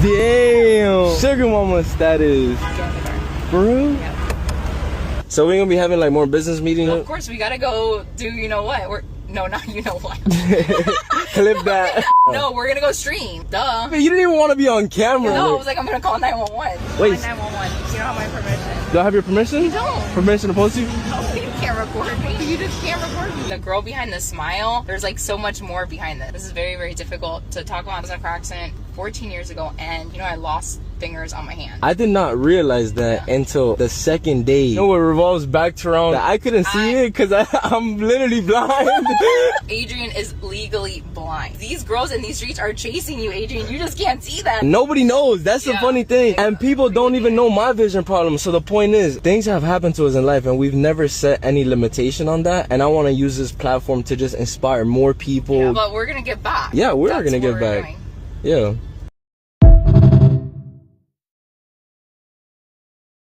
Damn. Sugar mama status. For real? Yep. So we're gonna be having like more business meetings? Of course, we gotta go do you know what? No, not you know what. Clip that. No, we're gonna go stream. Duh. You didn't even want to be on camera. No, I was like, I'm gonna call 911. Wait. 911. You don't have my permission. Do I have your permission? You don't. Permission to post you? No, you can't record me. You just can't record me. The girl behind the smile, there's like so much more behind this. This is very, very difficult to talk about. I was in a car accident 14 years ago, and you know, I lost fingers on my hand. I did not realize that until the second day. You know, it revolves back around. I couldn't see it because I'm literally blind. Adrian is legally blind. These girls in these streets are chasing you, Adrian. You just can't see them. Nobody knows. That's the funny thing. And people don't even know my vision problem. So the point is, things have happened to us in life and we've never set any limitation on that. And I want to use this platform to just inspire more people. Yeah, but we're going to get back. Yeah, we are going to get back. Yeah.